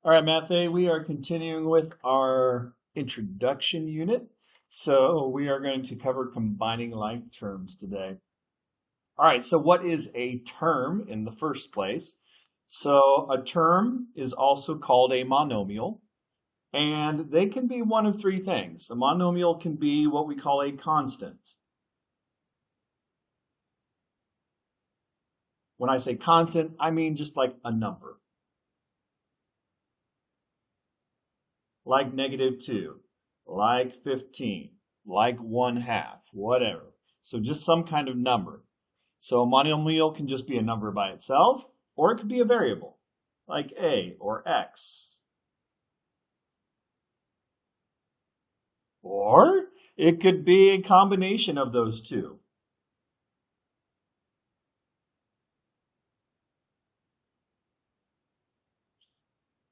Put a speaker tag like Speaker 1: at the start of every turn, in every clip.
Speaker 1: All right, Math A, we are continuing with our introduction unit. So we are going to cover combining like terms today. All right, so what is a term in the first place? So a term is also called a monomial, and they can be one of three things. A monomial can be what we call a constant. When I say constant, I mean just like a number. Like -2, like 15, like 1/2, whatever. So just some kind of number. So a monomial can just be a number by itself, or it could be a variable, like a or x. Or it could be a combination of those two.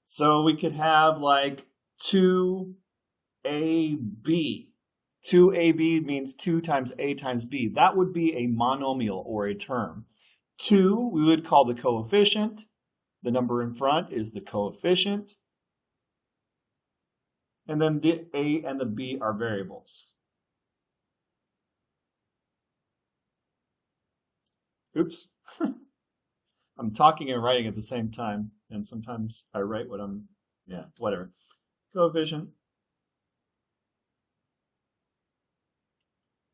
Speaker 1: So we could have like 2ab. 2ab means 2 times a times b. That would be a monomial or a term. 2 we would call the coefficient. The number in front is the coefficient. And then the a and the b are variables. Oops. I'm talking and writing at the same time, and sometimes I write what whatever. Coefficient.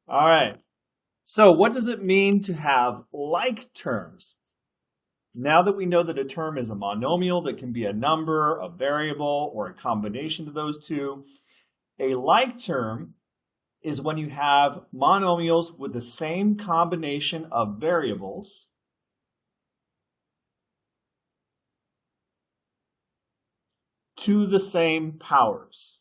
Speaker 1: All right. So what does it mean to have like terms? Now that we know that a term is a monomial that can be a number, a variable, or a combination of those two, a like term is when you have monomials with the same combination of variables to the same powers.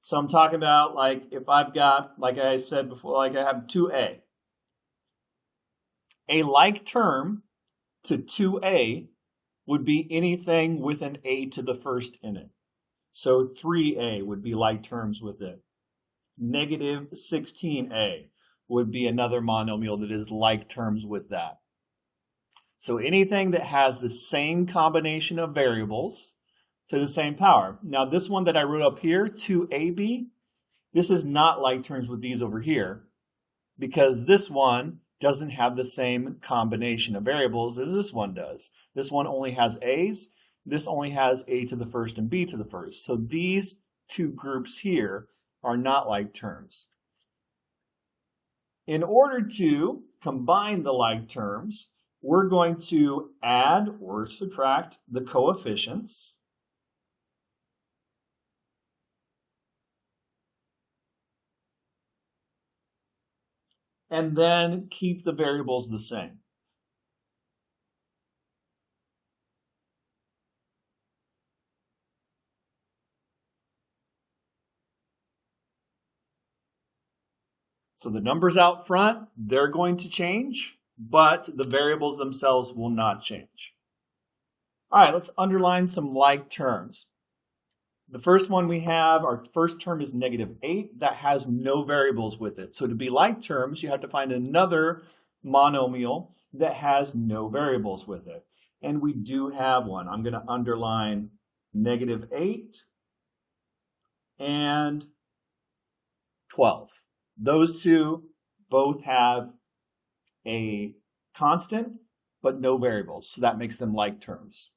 Speaker 1: So I'm talking about like if I've got, like I said before, like I have 2a. A like term to 2a would be anything with an a to the first in it. So 3a would be like terms with it. -16a would be another monomial that is like terms with that. So anything that has the same combination of variables to the same power. Now this one that I wrote up here, 2ab, this is not like terms with these over here because this one doesn't have the same combination of variables as this one does. This one only has a's. This only has a to the first and b to the first. So these two groups here are not like terms. In order to combine the like terms, we're going to add or subtract the coefficients. And then keep the variables the same. So the numbers out front, they're going to change, but the variables themselves will not change. All right, let's underline some like terms. The first one we have, our first term is -8. That has no variables with it. So to be like terms, you have to find another monomial that has no variables with it. And we do have one. I'm going to underline -8 and 12. Those two both have a constant, but no variables. So that makes them like terms.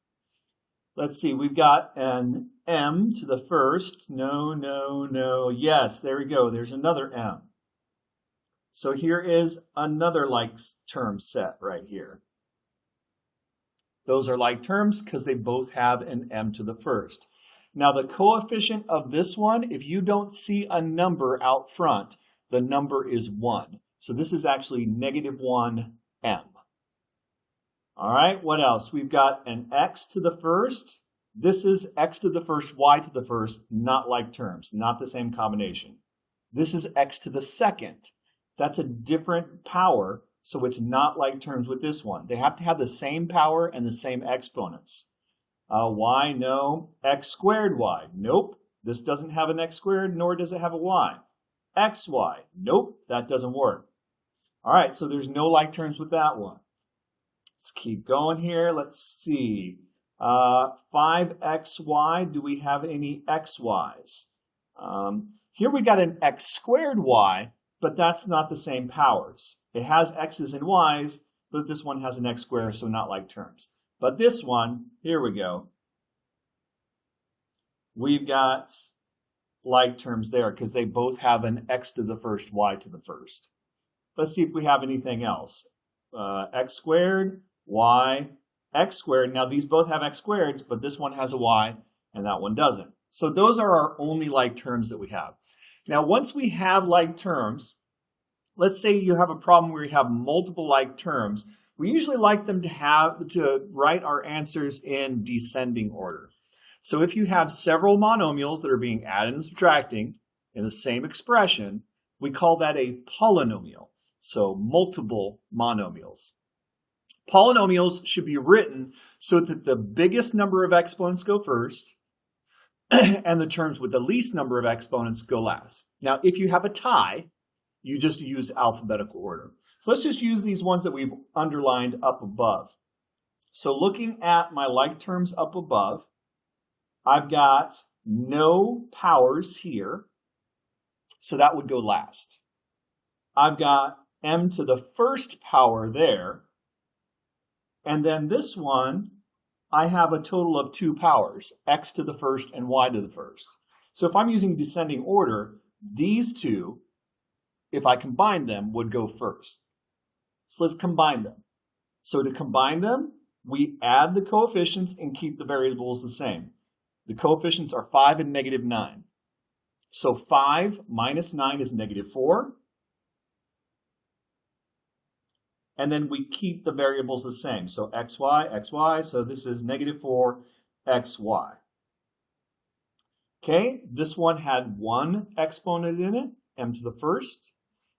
Speaker 1: Let's see, we've got an m to the first. No. Yes, there we go. There's another m. So here is another like term set right here. Those are like terms because they both have an m to the first. Now the coefficient of this one, if you don't see a number out front, the number is 1. So this is actually -1m. All right, what else? We've got an x to the first. This is x to the first, y to the first, not like terms, not the same combination. This is x to the second. That's a different power, so it's not like terms with this one. They have to have the same power and the same exponents. Y, no. X squared y, nope. This doesn't have an x squared, nor does it have a y. XY, nope, that doesn't work. All right, so there's no like terms with that one. Let's keep going here. Let's see. 5xy, do we have any xy's? Here we got an x squared y, but that's not the same powers. It has x's and y's, but this one has an x squared, so not like terms. But this one, here we go. We've got like terms there because they both have an x to the first, y to the first. Let's see if we have anything else. X squared, y, x squared. Now these both have x squareds, but this one has a y and that one doesn't. So those are our only like terms that we have. Now once we have like terms, let's say you have a problem where you have multiple like terms, we usually like them to write our answers in descending order. So if you have several monomials that are being added and subtracting in the same expression, we call that a polynomial. So multiple monomials. Polynomials should be written so that the biggest number of exponents go first and the terms with the least number of exponents go last. Now, if you have a tie, you just use alphabetical order. So let's just use these ones that we've underlined up above. So looking at my like terms up above, I've got no powers here, so that would go last. I've got m to the first power there, and then this one, I have a total of 2 powers, x to the first and y to the first. So if I'm using descending order, these two, if I combine them, would go first. So let's combine them. So to combine them, we add the coefficients and keep the variables the same. The coefficients are 5 and negative 9. So 5 minus 9 is negative 4. And then we keep the variables the same. So xy, xy, so this is negative 4, xy. Okay, this one had 1 exponent in it, m to the first.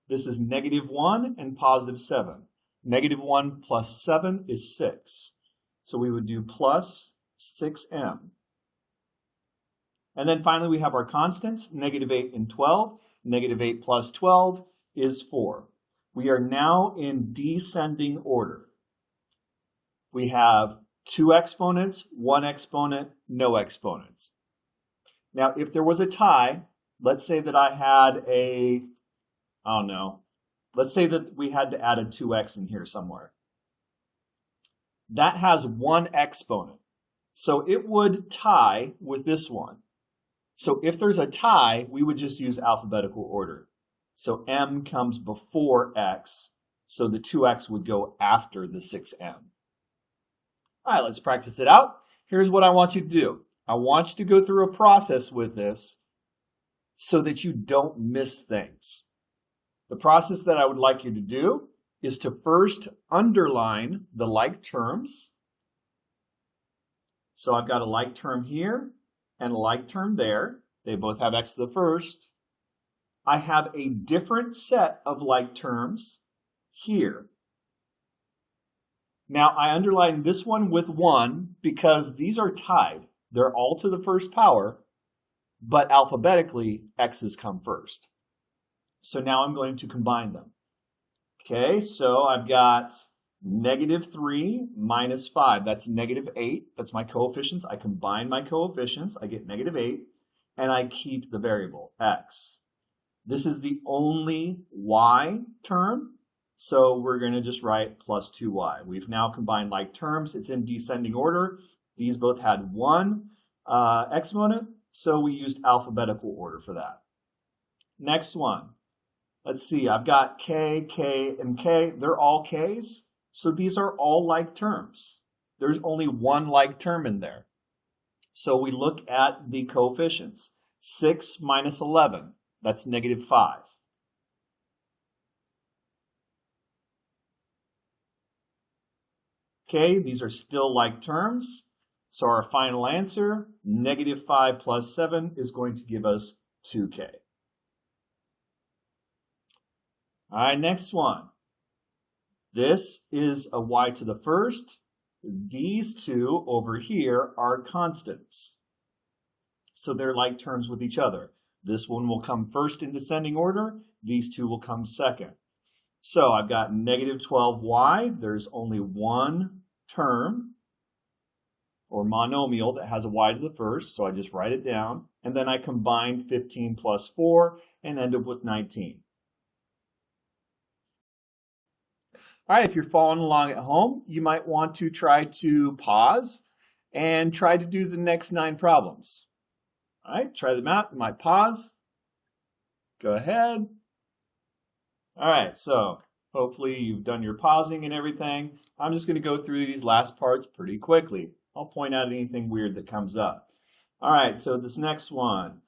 Speaker 1: This is negative 1 and positive 7. Negative 1 plus 7 is 6. So we would do plus 6m. And then finally we have our constants, negative 8 and 12. Negative 8 plus 12 is 4. We are now in descending order. We have 2 exponents, 1 exponent, no exponents. Now, if there was a tie, let's say that I had let's say that we had to add a 2x in here somewhere. That has 1 exponent. So it would tie with this one. So if there's a tie, we would just use alphabetical order. So m comes before x, so the 2x would go after the 6m. All right, let's practice it out. Here's what I want you to do. I want you to go through a process with this so that you don't miss things. The process that I would like you to do is to first underline the like terms. So I've got a like term here and a like term there. They both have x to the first. I have a different set of like terms here. Now I underline this one with 1 because these are tied. They're all to the first power, but alphabetically, x's come first. So now I'm going to combine them. Okay, so I've got negative 3 minus 5. That's negative 8. That's my coefficients. I combine my coefficients. I get negative 8, and I keep the variable x. This is the only y term, so we're going to just write plus 2y. We've now combined like terms. It's in descending order. These both had 1 exponent, so we used alphabetical order for that. Next one. Let's see, I've got k, k, and k. They're all k's, so these are all like terms. There's only 1 like term in there. So we look at the coefficients. 6 minus 11, that's negative 5. Okay, these are still like terms. So our final answer, negative 5 plus 7, is going to give us 2k. All right, next one. This is a y to the first. These two over here are constants. So they're like terms with each other. This one will come first in descending order. These two will come second. So I've got negative 12y. There's only one term or monomial that has a y to the first, so I just write it down. And then I combine 15 plus 4 and end up with 19. All right, if you're following along at home, you might want to try to pause and try to do the next 9 problems. All right, try them out. You might pause. Go ahead. All right, so hopefully you've done your pausing and everything. I'm just going to go through these last parts pretty quickly. I'll point out anything weird that comes up. All right, so this next one,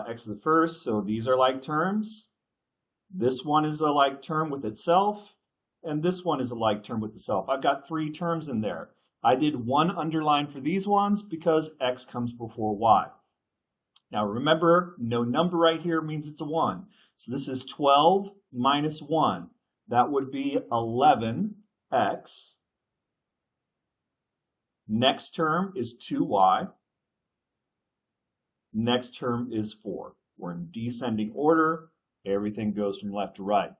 Speaker 1: x to the first, so these are like terms. This one is a like term with itself, and this one is a like term with itself. I've got 3 terms in there. I did 1 underline for these ones because x comes before y. Now remember, no number right here means it's a 1. So this is 12 minus 1. That would be 11x. Next term is 2y. Next term is 4. We're in descending order. Everything goes from left to right.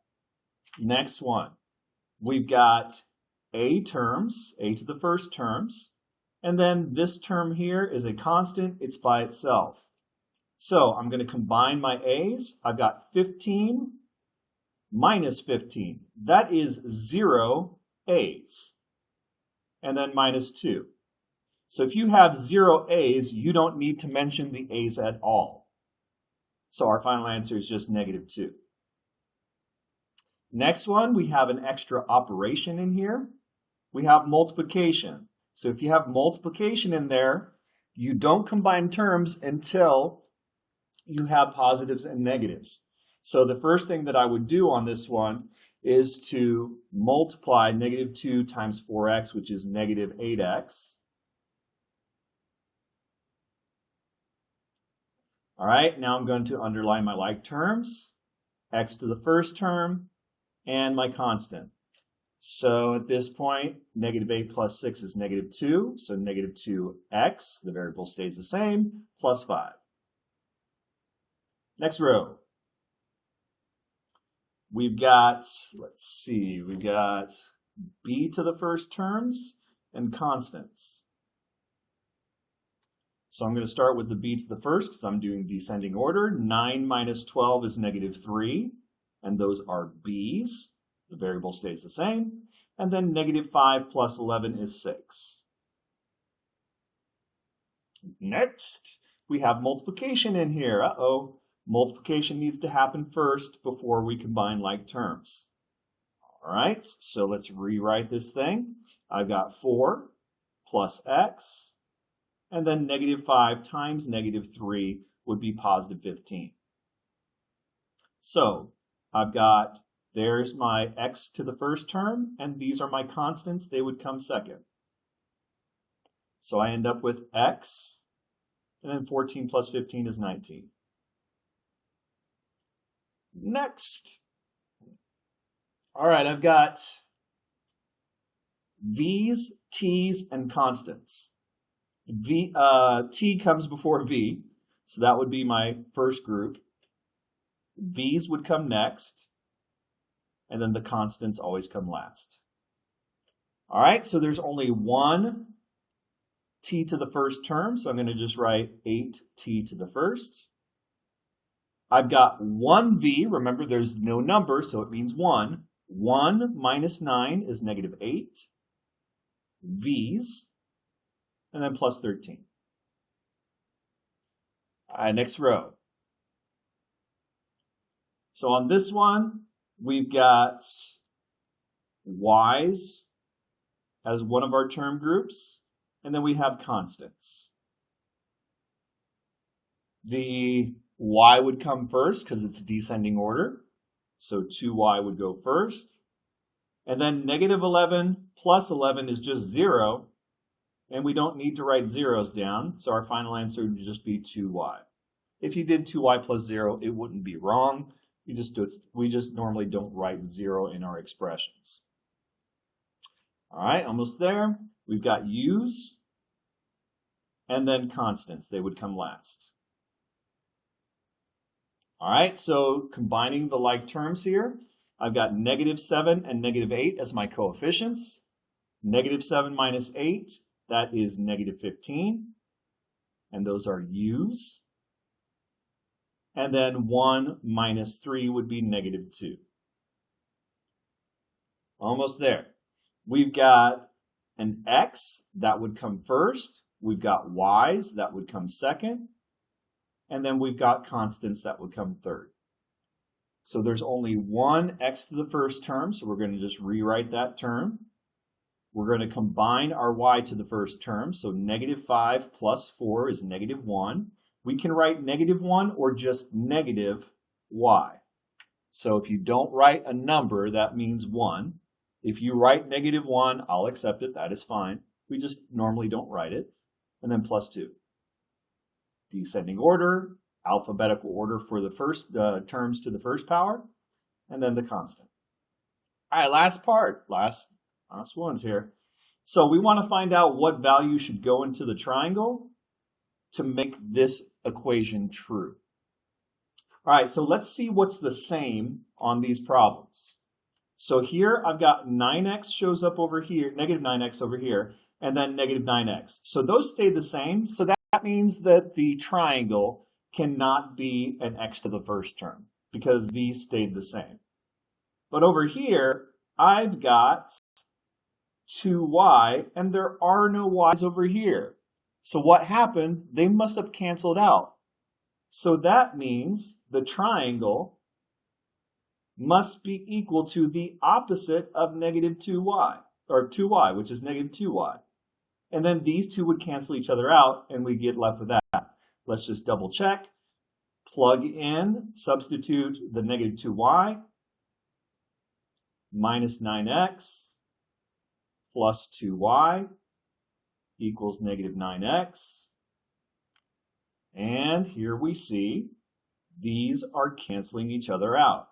Speaker 1: Next one, we've got a terms, a to the first terms. And then this term here is a constant. It's by itself. So I'm going to combine my a's. I've got 15 minus 15. That is 0 a's. And then minus 2. So if you have 0 a's, you don't need to mention the a's at all. So our final answer is just negative 2. Next one, we have an extra operation in here. We have multiplication. So if you have multiplication in there, you don't combine terms until you have positives and negatives. So the first thing that I would do on this one is to multiply negative 2 times 4x, which is negative 8x. All right, now I'm going to underline my like terms, x to the first term, and my constant. So at this point, negative 8 plus 6 is negative 2, so negative 2x, the variable stays the same, plus 5. Next row. We've got, let's see, we've got b to the first terms and constants. So I'm going to start with the b to the first because I'm doing descending order. 9 minus 12 is negative 3, and those are b's. The variable stays the same. And then negative 5 plus 11 is 6. Next, we have multiplication in here. Uh-oh. Multiplication needs to happen first before we combine like terms. All right, so let's rewrite this thing. I've got 4 plus x, and then negative 5 times negative 3 would be positive 15. So I've got, there's my x to the first term, and these are my constants. They would come second. So I end up with x, and then 14 plus 15 is 19. Next. All right, I've got v's, t's, and constants. T comes before v, so that would be my first group. V's would come next, and then the constants always come last. All right, so there's only one t to the first term, so I'm going to just write 8t to the first. I've got 1v, remember there's no number, so it means 1. 1 minus 9 is negative 8. V's, and then plus 13. All right, next row. So on this one, we've got y's as one of our term groups, and then we have constants. The y would come first because it's descending order. So 2y would go first. And then negative 11 plus 11 is just 0. And we don't need to write zeros down. So our final answer would just be 2y. If you did 2y plus 0, it wouldn't be wrong. We just normally don't write 0 in our expressions. All right, almost there. We've got u's and then constants. They would come last. All right, so combining the like terms here, I've got -7 and -8 as my coefficients. -7 minus 8, that is -15. And those are u's. And then 1 minus 3 would be -2. Almost there. We've got an x that would come first. We've got y's that would come second. And then we've got constants that would come third. So there's only one x to the first term, so we're going to just rewrite that term. We're going to combine our y to the first term, so -5 plus 4 is -1. We can write -1 or just negative y. So if you don't write a number, that means 1. If you write -1, I'll accept it, that is fine. We just normally don't write it. And then plus 2. Descending order, alphabetical order for the first terms to the first power, and then the constant. All right, last part, last ones here. So we want to find out what value should go into the triangle to make this equation true. All right, so let's see what's the same on these problems. So here I've got 9x shows up over here, -9x over here, and then -9x. So those stay the same. So that means that the triangle cannot be an x to the first term because these stayed the same. But over here, I've got 2y, and there are no y's over here. So what happened? They must have canceled out. So that means the triangle must be equal to the opposite of -2y, or 2y, which is -2y. And then these two would cancel each other out, and we get left with that. Let's just double check. Plug in, substitute the -2y, minus 9x plus 2y equals -9x. And here we see these are canceling each other out.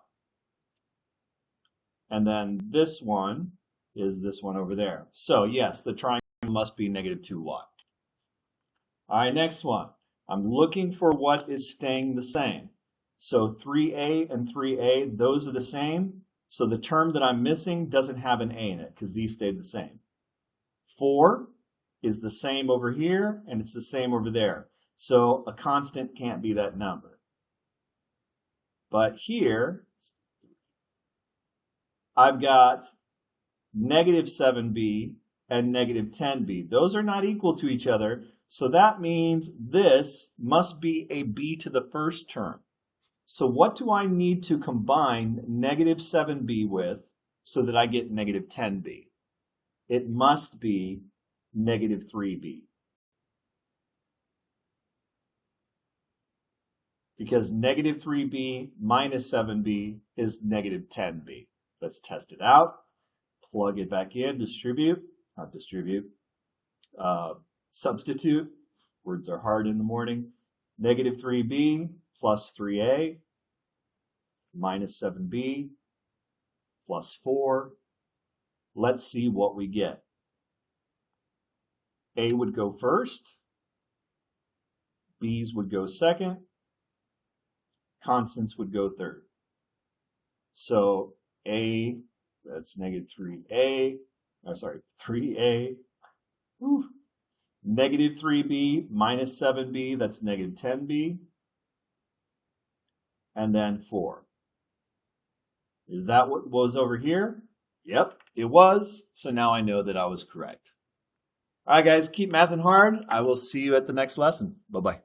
Speaker 1: And then this one is this one over there. So yes, the triangle must be -2y. All right, next one. I'm looking for what is staying the same. So 3a and 3a, those are the same. So the term that I'm missing doesn't have an a in it because these stayed the same. 4 is the same over here, and it's the same over there. So a constant can't be that number. But here, I've got -7b and -10b. Those are not equal to each other, so that means this must be a b to the first term. So what do I need to combine -7b with so that I get -10b? It must be -3b. Because -3b minus 7b is -10b. Let's test it out. Plug it back in, substitute. Words are hard in the morning. -3b plus 3a minus 7b plus 4. Let's see what we get. A would go first. B's would go second. Constants would go third. So A, that's -3a. Oh, sorry, 3a. Whew. -3b minus 7b, that's -10b. And then 4. Is that what was over here? Yep, it was. So now I know that I was correct. All right, guys, keep mathing hard. I will see you at the next lesson. Bye-bye.